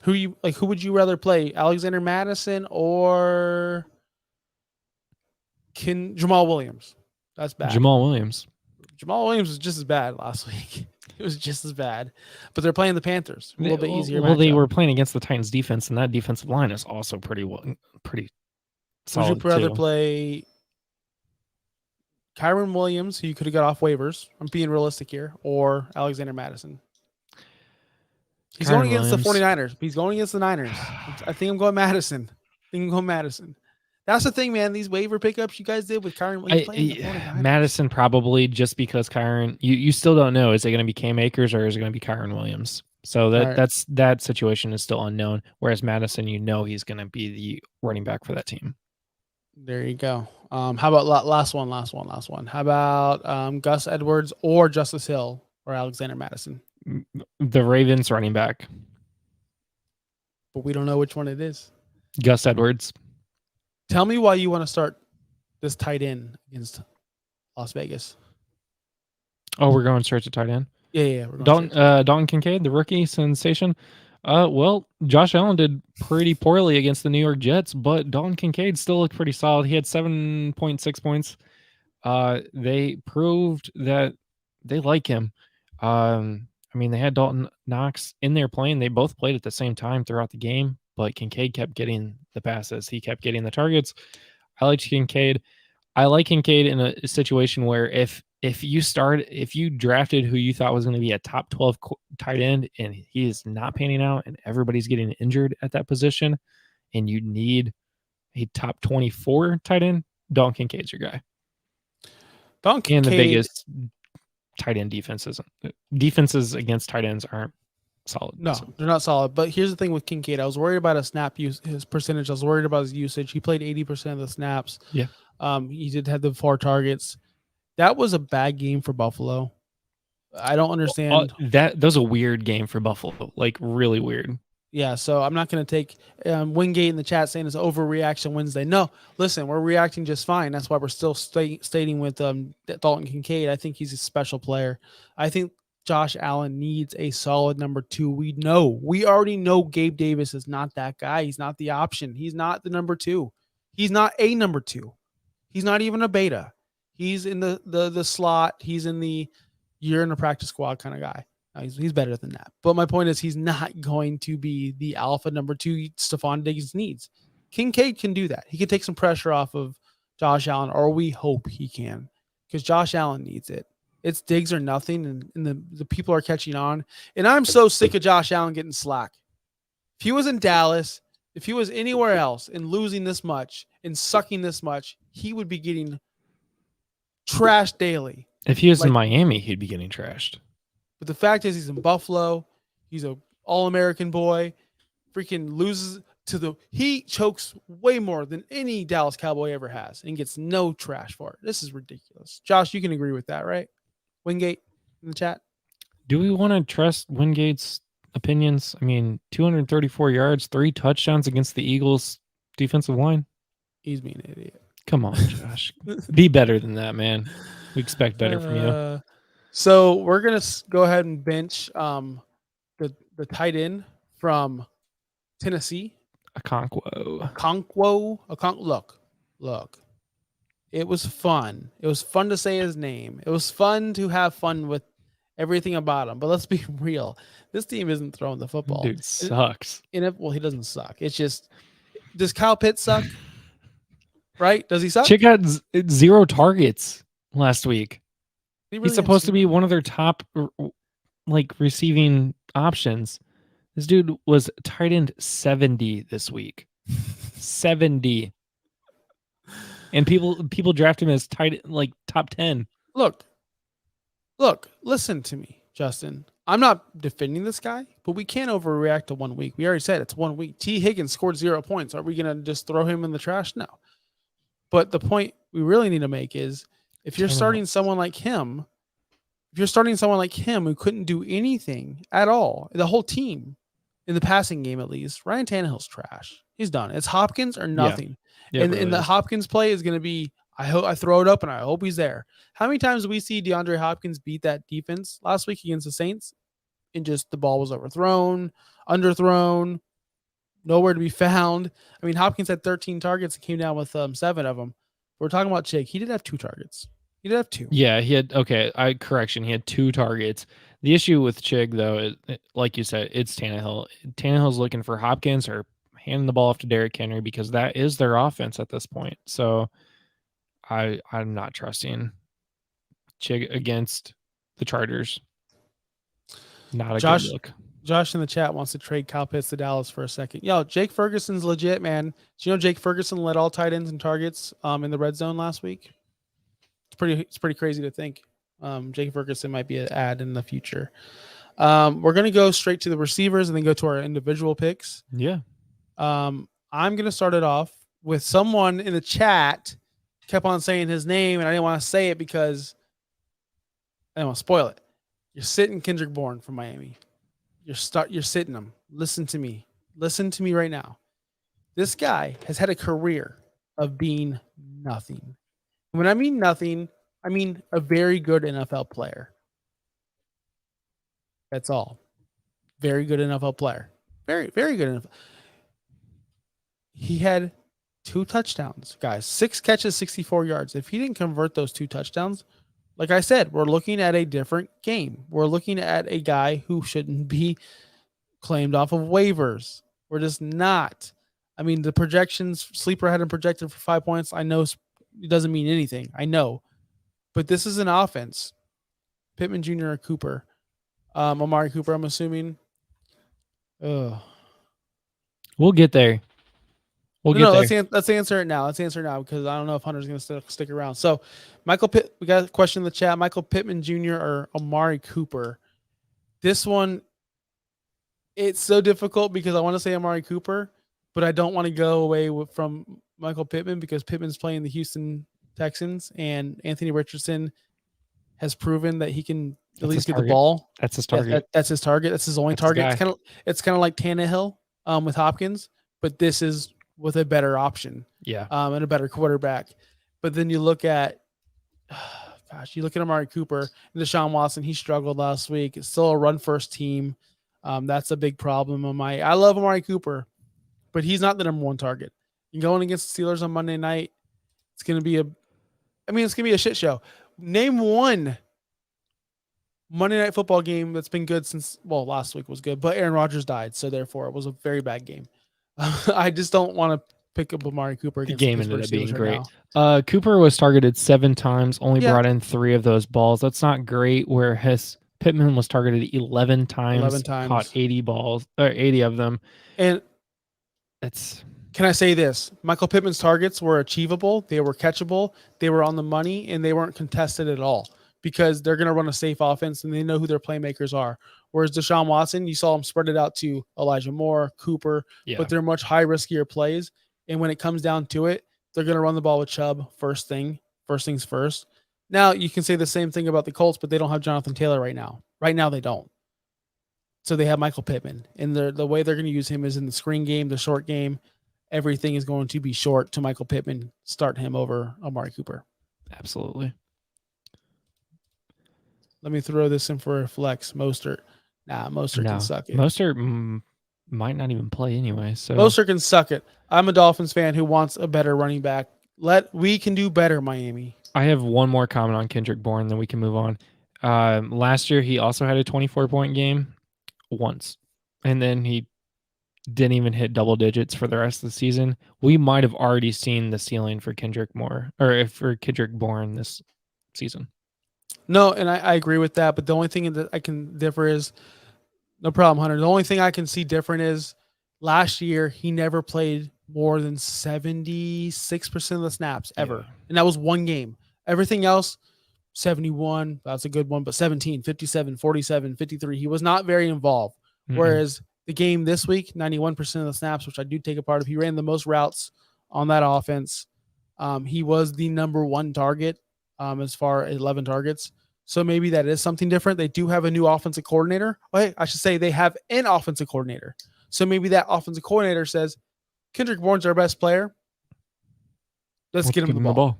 Who would you rather play, Alexander Madison or Jamal Williams? That's bad. Jamal Williams was just as bad last week. It was just as bad, but they're playing the Panthers. A little bit easier. Well, they were playing against the Titans defense, and that defensive line is also pretty solid. Would you rather play Kyron Williams, who you could have got off waivers? I'm being realistic here, or Alexander Madison? He's Kyren going against Williams. the 49ers. He's going against the Niners. I think I'm going Madison. That's the thing, man. These waiver pickups you guys did with Kyren. He's playing the 49ers. Madison probably, just because Kyren. You still don't know. Is it going to be Cam Akers or is it going to be Kyren Williams? So that situation is still unknown. Whereas Madison, he's going to be the running back for that team. There you go. How about last one? How about Gus Edwards or Justice Hill or Alexander Madison? The Ravens running back. But we don't know which one it is. Gus Edwards. Tell me why you want to start this tight end against Las Vegas. Oh, we're going straight to tight end? Yeah. Dalton Kincaid, the rookie sensation. Well, Josh Allen did pretty poorly against the New York Jets, but Dalton Kincaid still looked pretty solid. He had 7.6 points. They proved that they like him. They had Dalton Knox in there playing. They both played at the same time throughout the game, but Kincaid kept getting the passes. He kept getting the targets. I liked Kincaid. I like Kincaid in a situation where if you drafted who you thought was going to be a top 12 tight end and he is not panning out and everybody's getting injured at that position and you need a top 24 tight end, Dalton Kincaid's your guy. Dalton Kincaid, and the biggest tight end defenses against tight ends aren't solid. No, they're not solid. But here's the thing with Kincaid. I was worried about his percentage. I was worried about his usage. He played 80% of the snaps. Yeah. He did have the 4 targets. That was a bad game for Buffalo. I don't understand. That was a weird game for Buffalo. Like, really weird. Yeah, so I'm not going to take Wingate in the chat saying it's overreaction Wednesday. No, listen, we're reacting just fine. That's why we're still stating with Dalton Kincaid. I think he's a special player. I think Josh Allen needs a solid number 2. We already know Gabe Davis is not that guy. He's not the option. He's not the number 2. He's not a number 2. He's not even a beta. He's in the slot. He's in the you're in a practice squad kind of guy. He's better than that. But my point is he's not going to be the alpha number 2 Stephon Diggs needs. Kincaid can do that. He can take some pressure off of Josh Allen, or we hope he can, because Josh Allen needs it. It's Diggs or nothing, and the people are catching on. And I'm so sick of Josh Allen getting slack. If he was in Dallas, if he was anywhere else and losing this much and sucking this much, he would be getting trashed daily. If he was in Miami, he'd be getting trashed. But the fact is, he's in Buffalo. He's a All-American boy. Freaking loses to he chokes way more than any Dallas Cowboy ever has and gets no trash for it. This is ridiculous. Josh, you can agree with that, right? Wingate in the chat. Do we want to trust Wingate's opinions? 234 yards, 3 touchdowns against the Eagles defensive line. He's being an idiot. Come on, Josh. Be better than that, man. We expect better from you. So we're going to go ahead and bench the tight end from Tennessee. Okonkwo. Look. It was fun. It was fun to say his name. It was fun to have fun with everything about him. But let's be real. This team isn't throwing the football. Dude sucks. Well, he doesn't suck. It's just, does Kyle Pitts suck? Right? Does he suck? Chick had 0 targets last week. He's supposed to be one of their top receiving options. This dude was tight end 70 this week. 70. And people draft him as top 10. Look, listen to me, Justin. I'm not defending this guy, but we can't overreact to 1 week. We already said it's 1 week. T. Higgins scored 0 points. Are we going to just throw him in the trash? No. But the point we really need to make is, if you're starting someone like him, who couldn't do anything at all, the whole team in the passing game, at least, Ryan Tannehill's trash. He's done. It's Hopkins or nothing. Yeah, and the Hopkins play is going to be, I throw it up and I hope he's there. How many times did we see DeAndre Hopkins beat that defense last week against the Saints? And just the ball was overthrown, underthrown, nowhere to be found. Hopkins had 13 targets and came down with 7 of them. We're talking about Chick. He did have 2 targets. He did have 2. Yeah, he had. Okay, he had 2 targets. The issue with Chig, though, is, like you said, it's Tannehill. Tannehill's looking for Hopkins or handing the ball off to Derrick Henry because that is their offense at this point. So I'm not trusting Chig against the Chargers. Not a good look. Josh in the chat wants to trade Kyle Pitts to Dallas for a second. Yo, Jake Ferguson's legit, man. Do you know Jake Ferguson led all tight ends and targets in the red zone last week? It's pretty crazy to think. Jake Ferguson might be an ad in the future. We're gonna go straight to the receivers and then go to our individual picks. Yeah. I'm gonna start it off with someone in the chat kept on saying his name, and I didn't want to say it because I don't want to spoil it. You're sitting Kendrick Bourne from Miami. You're sitting him. Listen to me. Listen to me right now. This guy has had a career of being nothing. When I mean nothing, I mean a very good NFL player. That's all. Very good NFL player. Very, very good NFL. He had 2 touchdowns, guys. 6 catches, 64 yards. If he didn't convert those 2 touchdowns, like I said, we're looking at a different game. We're looking at a guy who shouldn't be claimed off of waivers. We're just not. I mean, the projections, Sleeper had him projected for 5 points. I know it doesn't mean anything. I know. But this is an offense. Pittman Jr. or Cooper. Amari Cooper, I'm assuming. We'll get there. Let's answer it now. Let's answer it now because I don't know if Hunter's going to stick around. So, we got a question in the chat. Michael Pittman Jr. or Amari Cooper. This one, it's so difficult because I want to say Amari Cooper, but I don't want to go away from Michael Pittman because Pittman's playing the Houston Texans and Anthony Richardson has proven that he can at least get the ball. That's his target. That's his target. That's his only target. It's kind of like Tannehill with Hopkins, but this is with a better option. Yeah. And a better quarterback. But then you look at Amari Cooper and Deshaun Watson. He struggled last week. It's still a run first team. That's a big problem. I love Amari Cooper, but he's not the number 1 target. You're going against the Steelers on Monday night. It's going to be a shit show. Name one Monday Night Football game that's been good since, last week was good, but Aaron Rodgers died. So therefore it was a very bad game. I just don't want to pick up Amari Cooper against the game ended up being great. Cooper was targeted 7 times, only brought in 3 of those balls. That's not great. Whereas Pittman was targeted 11 times, caught 80 balls or 80 of them. And it's. Can I say this? Michael Pittman's targets were achievable. They were catchable. They were on the money, and they weren't contested at all because they're going to run a safe offense and they know who their playmakers are. Whereas Deshaun Watson, you saw him spread it out to Elijah Moore, Cooper, but they're much high riskier plays. And when it comes down to it, they're going to run the ball with Chubb first things first. Now you can say the same thing about the Colts, but they don't have Jonathan Taylor right now. Right now they don't. So they have Michael Pittman, and the way they're going to use him is in the screen game, the short game. Everything is going to be short to Michael Pittman. Start him over Amari Cooper. Absolutely. Let me throw this in for a flex. Mostert. Mostert can suck it. Mostert might not even play anyway. So Mostert can suck it. I'm a Dolphins fan who wants a better running back. We can do better, Miami. I have one more comment on Kendrick Bourne, then we can move on. Last year, he also had a 24-point game once, and then he didn't even hit double digits for the rest of the season. We might have already seen the ceiling for Kendrick Bourne this season. No, and I agree with that. But the only thing that I can differ is, no problem, Hunter. The only thing I can see different is last year he never played more than 76% of the snaps ever. Yeah. And that was one game. Everything else, 71, that's a good one, but 17, 57, 47, 53. He was not very involved. Mm-hmm. Whereas the game this week, 91% of the snaps, which I do take a part of, he ran the most routes on that offense. He was the number 1 target as far as 11 targets. So maybe that is something different. They do have a new offensive coordinator. I should say they have an offensive coordinator. So maybe that offensive coordinator says, Kendrick Bourne's our best player. Let's get him the ball.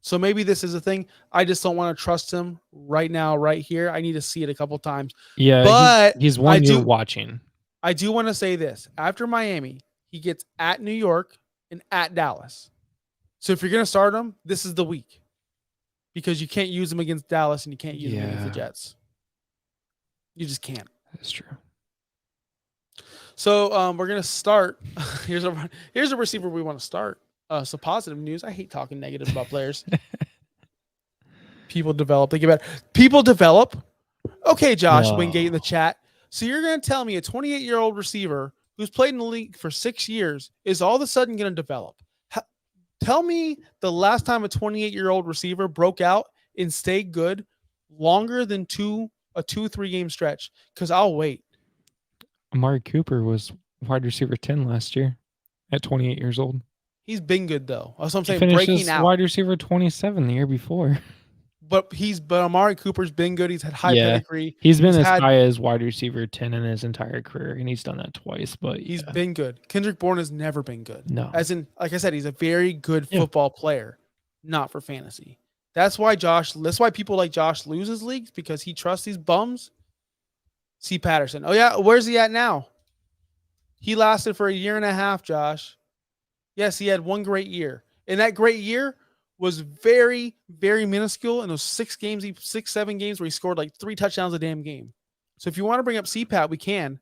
So maybe this is a thing. I just don't want to trust him right now, right here. I need to see it a couple times. Yeah, but he's one you're watching. I do want to say this. After Miami, he gets at New York and at Dallas. So if you're going to start him, this is the week. Because you can't use him against Dallas and you can't use him against the Jets. You just can't. That's true. So we're going to start. Here's a receiver we want to start. So positive news. I hate talking negative about players. People develop. They get better. People develop. Okay, Josh Wingate in the chat. So you're going to tell me a 28-year-old receiver who's played in the league for 6 years is all of a sudden going to develop? Tell me the last time a 28-year-old receiver broke out and stayed good longer than a 2-3 game stretch, because I'll wait. Amari Cooper was wide receiver 10 last year at 28 years old. He's been good, though. That's what I'm He saying. finished Breaking out. wide receiver 27 the year before. But Amari Cooper's been good. He's had high pedigree. He's been as high as wide receiver 10 in his entire career, and he's done that twice. But he's been good. Kendrick Bourne has never been good. No. As in, like I said, he's a very good football player, not for fantasy. That's why people like Josh loses leagues, because he trusts these bums. C. Patterson. Oh, yeah. Where's he at now? He lasted for a year and a half, Josh. Yes, he had one great year. And that great year was very, very minuscule in those 7 games where he scored like 3 touchdowns a damn game. So if you want to bring up CPAT, we can.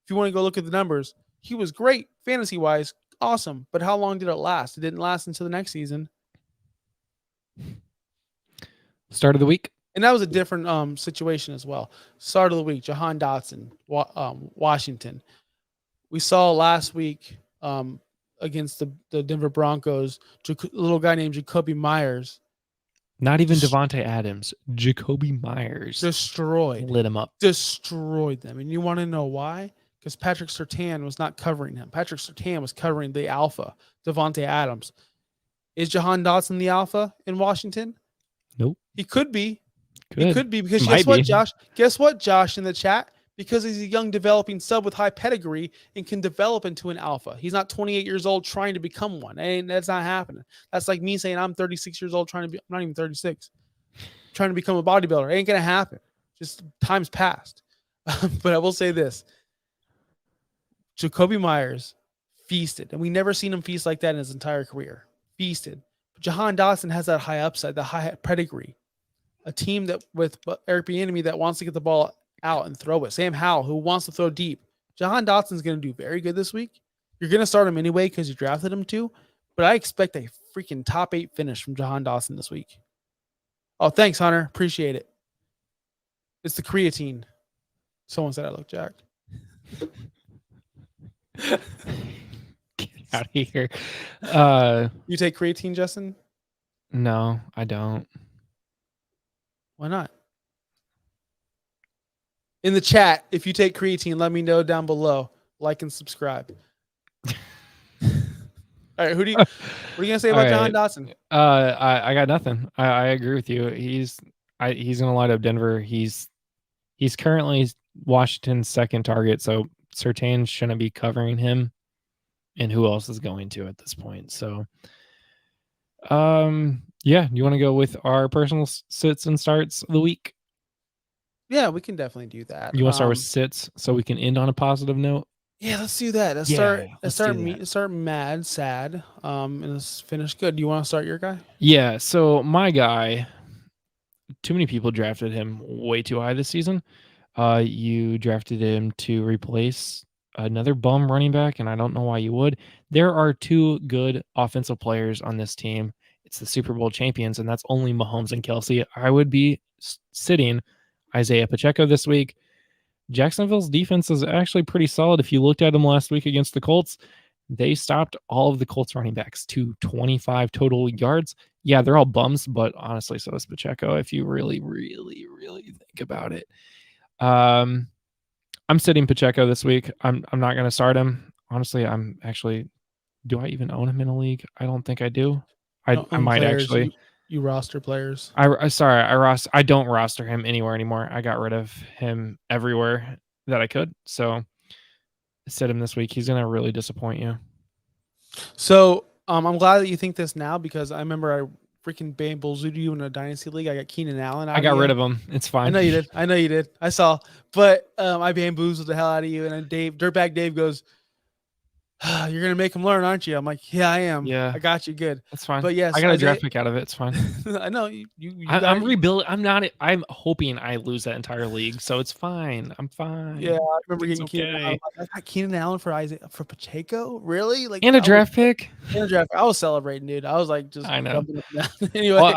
If you want to go look at the numbers, he was great fantasy-wise. Awesome. But how long did it last? It didn't last until the next season. Start of the week. And that was a different situation as well. Start of the week, Jahan Dotson, Washington. We saw last week against the Denver Broncos, a little guy named Jacoby Myers. Not even Devontae Adams. Jacoby Myers. Lit him up. Destroyed them. And you want to know why? Because Patrick Surtain was not covering him. Patrick Surtain was covering the alpha, Devontae Adams. Is Jahan Dotson the alpha in Washington? Nope. He could be. He could be, because guess what, Josh in the chat? Because he's a young developing sub with high pedigree and can develop into an alpha. He's not 28 years old trying to become one. And that's not happening. That's like me saying I'm 36 years old I'm not even 36, trying to become a bodybuilder. It ain't going to happen. Just time's passed. But I will say this. Jacoby Myers feasted, and we never seen him feast like that in his entire career. Feasted. But Jahan Dotson has that high upside, the high pedigree. A team that with Eric Bieniemy that wants to get the ball out and throw it. Sam Howell, who wants to throw deep. Jahan Dotson's going to do very good this week. You're going to start him anyway because you drafted him too. But I expect a freaking top 8 finish from Jahan Dotson this week. Oh, thanks, Hunter. Appreciate it. It's the creatine. Someone said I look jacked. Get out of here. You take creatine, Justin? No, I don't. Why not? In the chat, if you take creatine, let me know down below. Like and subscribe. All right, what are you gonna say about Jahan Dotson? I got nothing. I agree with you. He's gonna light up Denver. He's currently Washington's second target, so Surtain shouldn't be covering him. And who else is going to at this point? So yeah, you want to go with our personal sits and starts of the week? Yeah, we can definitely do that. You want to start with sits so we can end on a positive note? Yeah, let's do that. Let's start mad, sad, and let's finish good. Do you want to start your guy? Yeah, so my guy, too many people drafted him way too high this season. You drafted him to replace another bum running back, and I don't know why you would. There are 2 good offensive players on this team. It's the Super Bowl champions, and that's only Mahomes and Kelsey. I would be sitting Isaiah Pacheco this week. Jacksonville's defense is actually pretty solid. If you looked at them last week against the Colts, they stopped all of the Colts running backs to 25 total yards. Yeah, they're all bums, but honestly, so is Pacheco if you really, really, really think about it. I'm sitting Pacheco this week. I'm not going to start him. Honestly, do I even own him in a league? I don't think I do. I might players, actually. You roster players. I don't roster him anywhere anymore. I got rid of him everywhere that I could. So sit him this week. He's going to really disappoint you. So I'm glad that you think this now, because I remember I freaking bamboozled you in a dynasty league. I got Keenan Allen. I got rid of him. It's fine. I know you did. I saw. But I bamboozled the hell out of you. And then Dirtbag Dave goes, you're going to make him learn, aren't you? I'm like, yeah, I am. Yeah. I got you. Good. That's fine. But yes, I got a draft pick out of it. It's fine. I know. I'm rebuilding. I'm hoping I lose that entire league. So it's fine. I'm fine. Yeah. I remember getting Keenan Allen. I got Keenan Allen for Pacheco. Really? Like, and a draft pick. I was celebrating, dude. I was like, just. I know. Anyway. Well,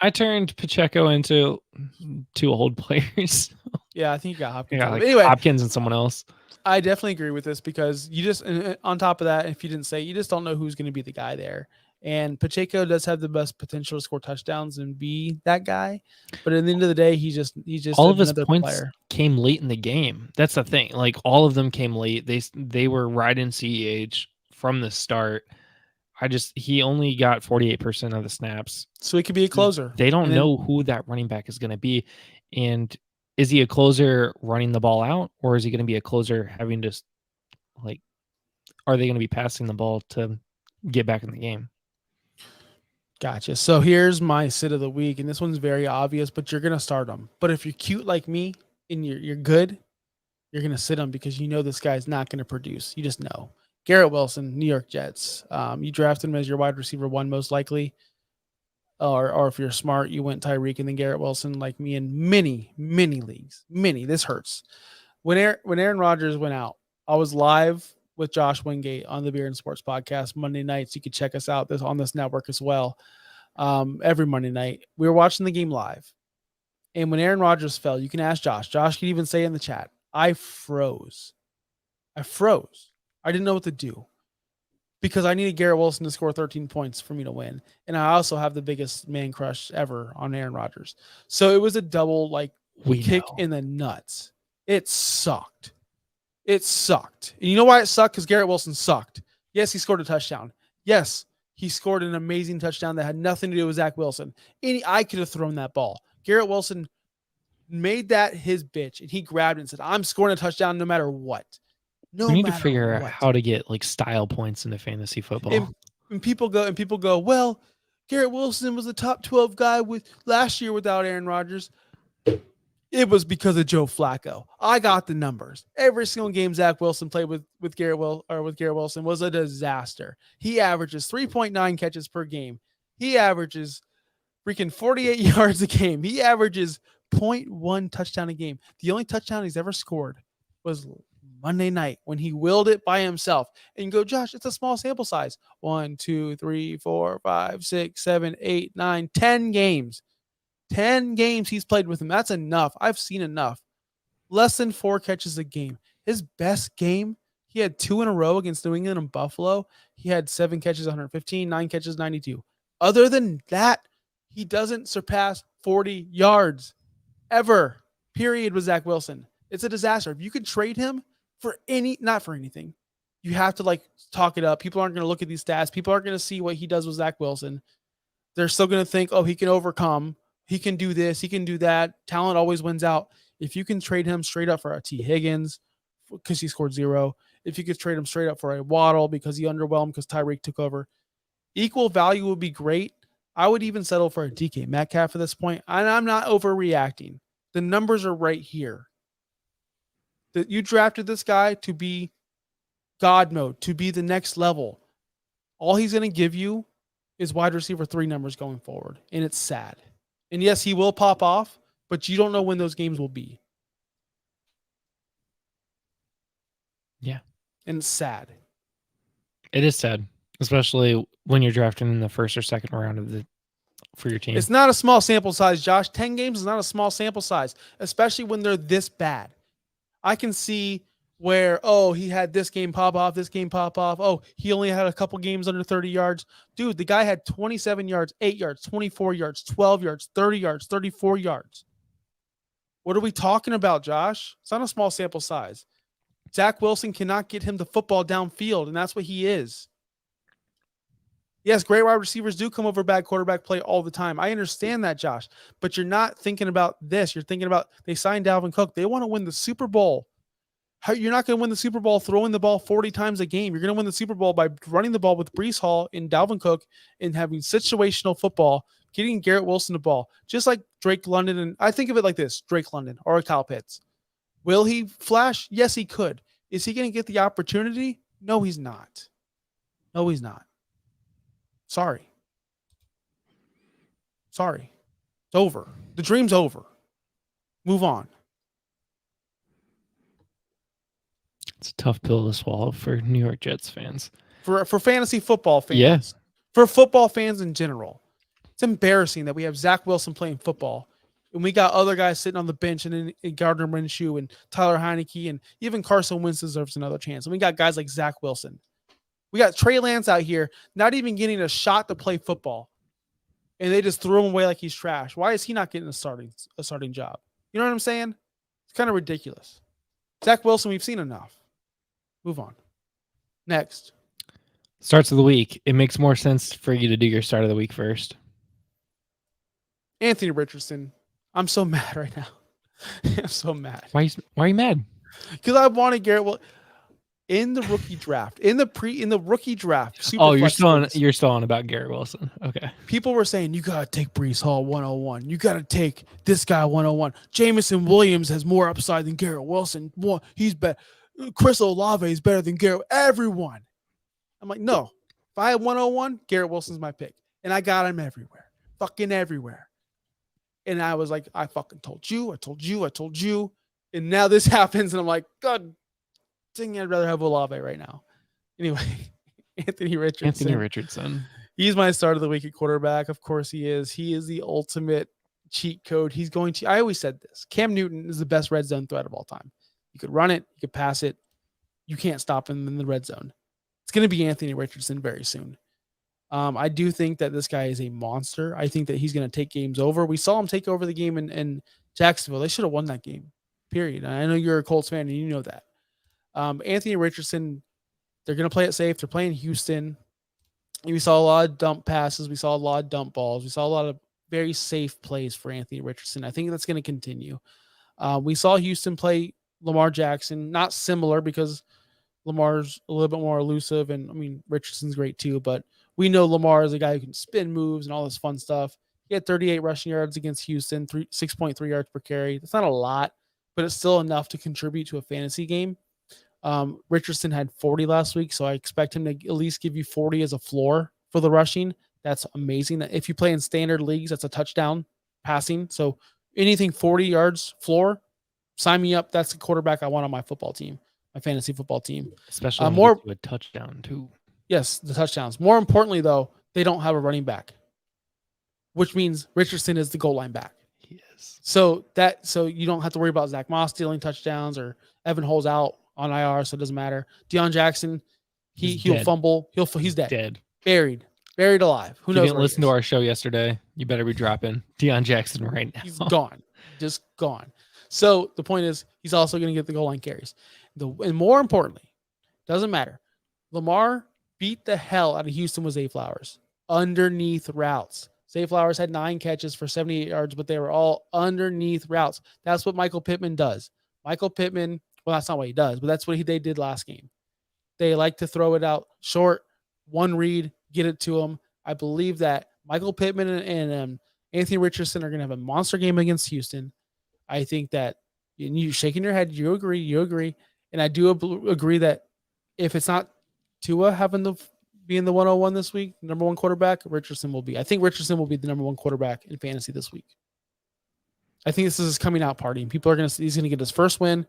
I turned Pacheco into 2 old players. Yeah, I think you got Hopkins. Yeah, like Anyway, Hopkins and someone else. I definitely agree with this because you just, on top of that, if you didn't say, you just don't know who's going to be the guy there. And Pacheco does have the best potential to score touchdowns and be that guy, but at the end of the day, he's just all of his another points player. came late in the game. That's the thing. Like all of them came late. They were right in CEH from the start. He only got 48% of the snaps. So he could be a closer. They don't know who that running back is going to be. And is he a closer running the ball out, or is he going to be a closer having to, like, are they going to be passing the ball to get back in the game? Gotcha. So here's my sit of the week, and this one's very obvious, but you're gonna start him. But if you're cute like me and you're good, you're gonna sit him because you know this guy's not gonna produce. You just know. Garrett Wilson, New York Jets. You drafted him as your wide receiver one, most likely. Or if you're smart, you went Tyreek and then Garrett Wilson, like me in many leagues. Many. This hurts. When Aaron Rodgers went out, I was live with Josh Wingate on the Beer and Sports Podcast Monday nights. You could check us out on this network as well. Every Monday night, we were watching the game live, and when Aaron Rodgers fell, you can ask Josh. Josh can even say in the chat, I froze. I didn't know what to do because I needed Garrett Wilson to score 13 points for me to win, and I also have the biggest man crush ever on Aaron Rodgers. So it was a double kick in the nuts. It sucked. And you know why it sucked? Because Garrett Wilson sucked. Yes, he scored a touchdown. Yes, he scored an amazing touchdown that had nothing to do with Zach Wilson. I could have thrown that ball. Garrett Wilson made that his bitch, and he grabbed it and said, I'm scoring a touchdown no matter what. We need to figure out how to get style points into fantasy football. And people go, well, Garrett Wilson was the top 12 guy last year without Aaron Rodgers. It was because of Joe Flacco. I got the numbers. Every single game Zach Wilson played with Garrett Wilson was a disaster. He averages 3.9 catches per game. He averages freaking 48 yards a game. He averages 0.1 touchdown a game. The only touchdown he's ever scored was Monday night when he willed it by himself. And you go, Josh, it's a small sample size. 1, 2, 3, 4, 5, 6, 7, 8, 9, 10 games. 10 games he's played with him. That's enough. I've seen enough. Less than 4 catches a game. His best game, he had 2 in a row against New England and Buffalo. He had 7 catches, 115, 9 catches, 92. Other than that, he doesn't surpass 40 yards ever. Period with Zach Wilson. It's a disaster. If you could trade him not for anything, you have to talk it up. People aren't going to look at these stats. People aren't going to see what he does with Zach Wilson. They're still going to think, oh, he can overcome. He can do this. He can do that. Talent always wins out. If you can trade him straight up for a T. Higgins because he scored 0, if you could trade him straight up for a Waddle because he underwhelmed because Tyreek took over, equal value would be great. I would even settle for a DK Metcalf at this point. And I'm not overreacting. The numbers are right here. That you drafted this guy to be God mode, to be the next level. All he's going to give you is wide receiver 3 numbers going forward. And it's sad. And yes, he will pop off, but you don't know when those games will be. Yeah. And it's sad. It is sad, especially when you're drafting in the first or second round for your team. It's not a small sample size, Josh. 10 games is not a small sample size, especially when they're this bad. I can see where, he had this game pop off, this game pop off. Oh, he only had a couple games under 30 yards. Dude, the guy had 27 yards, 8 yards, 24 yards, 12 yards, 30 yards, 34 yards. What are we talking about, Josh? It's not a small sample size. Zach Wilson cannot get him the football downfield, and that's what he is. Yes, great wide receivers do come over bad quarterback play all the time. I understand that, Josh, but you're not thinking about this. You're thinking about they signed Dalvin Cook. They want to win the Super Bowl. You're not going to win the Super Bowl throwing the ball 40 times a game. You're going to win the Super Bowl by running the ball with Breece Hall and Dalvin Cook and having situational football, getting Garrett Wilson the ball, just like Drake London. And I think of it like this, Drake London or Kyle Pitts. Will he flash? Yes, he could. Is he going to get the opportunity? No, he's not. No, he's not. Sorry. It's over. The dream's over. Move on. It's a tough pill to swallow for New York Jets fans. For fantasy football fans. Yes. For football fans in general. It's embarrassing that we have Zach Wilson playing football And we got other guys sitting on the bench, and then Gardner Minshew and Tyler Heineke, and even Carson Wentz deserves another chance. And we got guys like Zach Wilson. We got Trey Lance out here not even getting a shot to play football, and they just throw him away like he's trash. Why is he not getting a starting job? You know what I'm saying? It's kind of ridiculous. Zach Wilson, we've seen enough. Move on. Next. Starts of the week. It makes more sense for you to do your start of the week first. Anthony Richardson. I'm so mad right now. I'm so mad. Why are you mad? Because I wanted Garrett. Well, in the rookie draft, in the rookie draft. You're still on about Garrett Wilson. Okay. People were saying you gotta take Breece Hall 101. You gotta take this guy 101. Jameson Williams has more upside than Garrett Wilson. He's better. Chris Olave is better than Garrett. Everyone. I'm like, no. If I had 101, Garrett Wilson's my pick, and I got him everywhere, fucking everywhere. And I was like, I fucking told you. And now this happens, and I'm like, God dang, I'd rather have Olave right now. Anyway, Anthony Richardson. He's my start of the week at quarterback. Of course he is. He is the ultimate cheat code. I always said this. Cam Newton is the best red zone threat of all time. You could run it. You could pass it. You can't stop him in the red zone. It's going to be Anthony Richardson very soon. I do think that this guy is a monster. I think that he's going to take games over. We saw him take over the game in Jacksonville. They should have won that game, period. And I know you're a Colts fan and you know that. Anthony Richardson, they're going to play it safe. They're playing Houston. We saw a lot of dump passes. We saw a lot of dump balls. We saw a lot of very safe plays for Anthony Richardson. I think that's going to continue. We saw Houston play Lamar Jackson, not similar because Lamar's a little bit more elusive. And I mean, Richardson's great too, but we know Lamar is a guy who can spin moves and all this fun stuff. He had 38 rushing yards against Houston, 6.3 yards per carry. That's not a lot, but it's still enough to contribute to a fantasy game. Richardson had 40 last week, so I expect him to at least give you 40 as a floor for the rushing. That's amazing. If you play in standard leagues, that's a touchdown passing. So anything 40 yards floor, sign me up. That's the quarterback I want on my football team, my fantasy football team. Especially more a touchdown too. Yes, the touchdowns. More importantly, though, they don't have a running back, which means Richardson is the goal line back. He is. So you don't have to worry about Zach Moss stealing touchdowns or Evan Hull's out on IR, so it doesn't matter. Deion Jackson, he'll fumble. He's dead. Buried alive. Who knows? You didn't listen to our show yesterday. You better be dropping Deion Jackson right now. He's gone. Just gone. So the point is, he's also going to get the goal line carries. And more importantly, doesn't matter. Lamar beat the hell out of Houston with Zay Flowers underneath routes. Zay Flowers had 9 catches for 78 yards, but they were all underneath routes. That's what Michael Pittman does. Michael Pittman, well, that's not what he does, but that's what they did last game. They like to throw it out short, one read, get it to him. I believe that Michael Pittman and Anthony Richardson are going to have a monster game against Houston. I think that, and you shaking your head, you agree. And I do agree that if it's not Tua being the 101 this week, number one quarterback, Richardson will be. I think Richardson will be the number one quarterback in fantasy this week. I think this is his coming out party. And he's going to get his first win.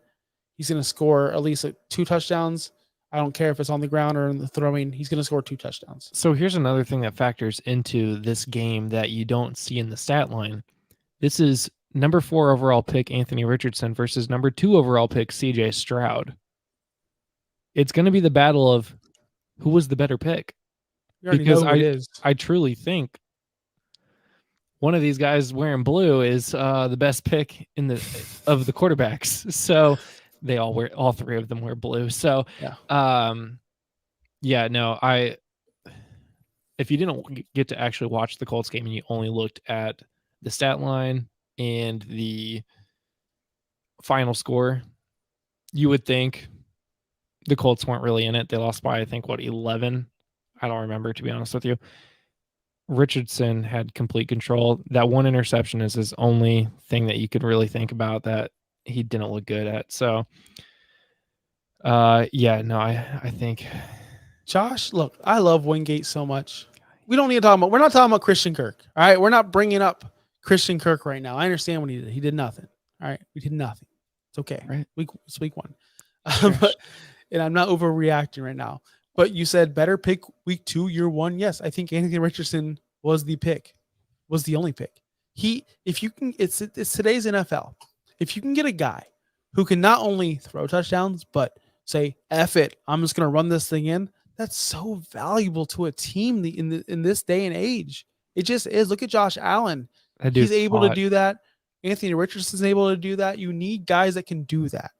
He's going to score at least 2 touchdowns. I don't care if it's on the ground or in the throwing. He's going to score 2 touchdowns. So here's another thing that factors into this game that you don't see in the stat line. This is number 4 overall pick Anthony Richardson versus number 2 overall pick CJ Stroud. It's going to be the battle of who was the better pick. Because I truly think one of these guys wearing blue is the best pick of the quarterbacks. So they all 3 of them wear blue. So if you didn't get to actually watch the Colts game and you only looked at the stat line and the final score, you would think the Colts weren't really in it. They lost by, I think, 11? I don't remember, to be honest with you. Richardson had complete control. That one interception is his only thing that you could really think about that he didn't look good at. So, I think. Josh, look, I love Wingate so much. We're not talking about Christian Kirk. All right. We're not bringing up Christian Kirk right now. I understand what he did. He did nothing. All right. We did nothing. It's okay. Right. It's week 1. And I'm not overreacting right now. But you said better pick week 2, year 1. Yes, I think Anthony Richardson was the only pick. If you can, it's today's NFL. If you can get a guy who can not only throw touchdowns, but say, F it, I'm just going to run this thing in, that's so valuable to a team in this day and age. It just is. Look at Josh Allen. He's able to do that. Anthony Richardson's able to do that. You need guys that can do that.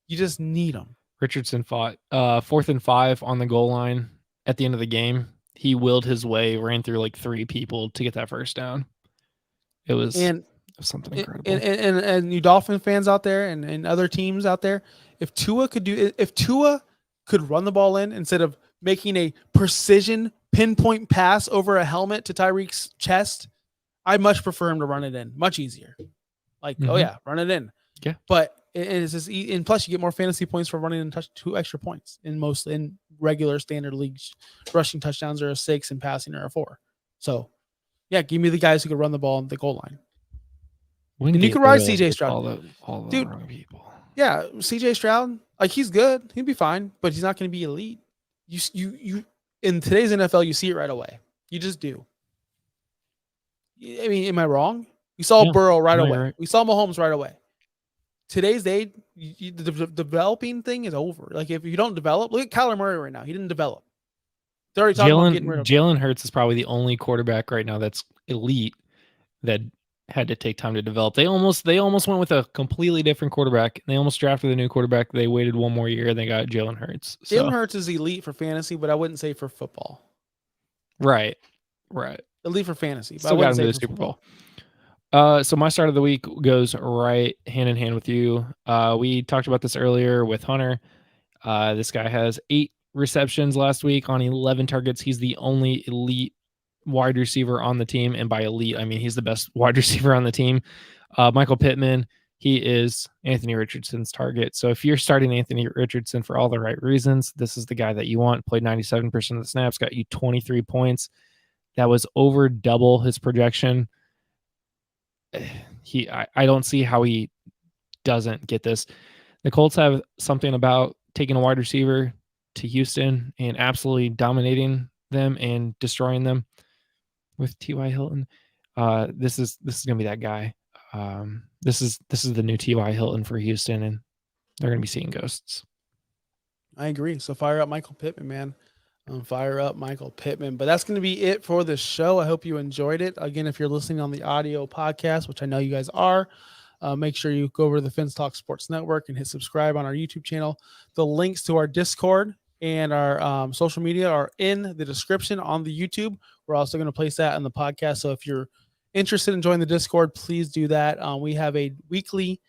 You just need them. Richardson fought 4th and 5 on the goal line at the end of the game. He willed his way, ran through like 3 people to get that first down. It was something incredible. And you Dolphin fans out there and other teams out there, if Tua could run the ball in instead of making a precision pinpoint pass over a helmet to Tyreek's chest, I much prefer him to run it in. Much easier. Like, oh yeah, run it in. Yeah. But it's just, and plus you get more fantasy points for running and touch 2 extra points in regular standard leagues. Rushing touchdowns are a 6 and passing are a 4. So yeah, give me the guys who can run the ball on the goal line. And you can ride CJ Stroud. All the Dude, wrong people. Yeah, CJ Stroud, like he's good. He'd be fine, but he's not going to be elite. You in today's NFL, you see it right away. You just do. I mean, am I wrong? We saw Burrow right away. Right. We saw Mahomes right away. Today's day, the developing thing is over. Like if you don't develop, look at Kyler Murray right now. He didn't develop. They're already talking about getting rid of him. Jalen Hurts is probably the only quarterback right now that's elite that had to take time to develop. They almost went with a completely different quarterback. They almost drafted a new quarterback. They waited 1 more year. They got Jalen Hurts. Jalen Hurts is elite for fantasy, but I wouldn't say for football. Right. Elite for fantasy. Still got him to the Super Bowl. So my start of the week goes right hand in hand with you. We talked about this earlier with Hunter. This guy has 8 receptions last week on 11 targets. He's the only elite wide receiver on the team. And by elite, I mean he's the best wide receiver on the team. Michael Pittman, he is Anthony Richardson's target. So if you're starting Anthony Richardson for all the right reasons, this is the guy that you want. Played 97% of the snaps, got you 23 points. That was over double his projection. I don't see how he doesn't get this. The Colts have something about taking a wide receiver to Houston and absolutely dominating them and destroying them with T.Y. Hilton. This is going to be that guy. This is the new T.Y. Hilton for Houston, and they're going to be seeing ghosts. I agree. So fire up Michael Pittman, man. Fire up Michael Pittman. But that's going to be it for the show. I hope you enjoyed it. Again, if you're listening on the audio podcast, which I know you guys are, make sure you go over to the Fins Talk Sports Network and hit subscribe on our YouTube channel. The links to our Discord and our social media are in the description on the YouTube. We're also going to place that on the podcast. So if you're interested in joining the Discord, please do that. We have a weekly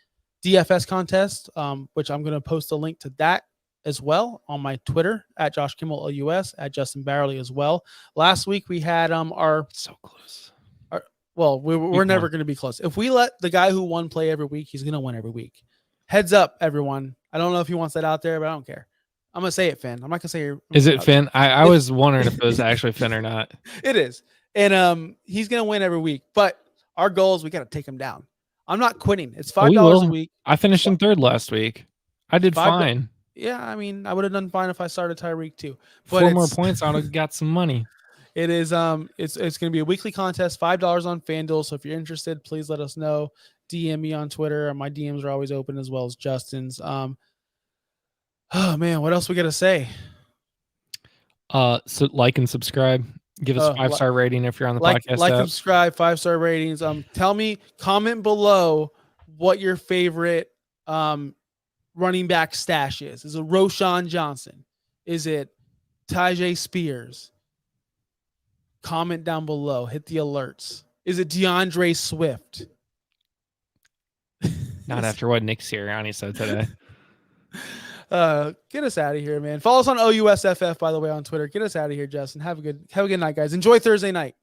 DFS contest, which I'm going to post a link to that as well on my Twitter at Josh Kimmel OUS, at Justin Barrelly as well. Last week we had our so close. We're never going to be close. If we let the guy who won play every week, he's going to win every week. Heads up, everyone. I don't know if he wants that out there, but I don't care. I'm going to say it, Finn. I'm not going to say Is it Finn? I was wondering if it was actually Finn or not. It is. And he's going to win every week. But our goal is we got to take him down. I'm not quitting. It's $5 a week. I finished in 3rd last week. I did fine. Yeah, I mean, I would have done fine if I started Tyreek too. But 4 more points, I would have got some money. It is it's going to be a weekly contest, $5 on FanDuel. So if you're interested, please let us know. DM me on Twitter. My DMs are always open as well as Justin's. Oh man, what else we got to say? So like and subscribe. Give us a 5-star rating if you're on the podcast. Like, subscribe, 5-star ratings. Tell me, comment below what your favorite running back stash is. Is it Roschon Johnson? Is it Tyjae Spears? Comment down below. Hit the alerts. Is it DeAndre Swift? Not after what Nick Sirianni said today. Get us out of here, man. Follow us on OUSFF, by the way, on Twitter. Get us out of here, Justin. Have a good night, guys. Enjoy Thursday night.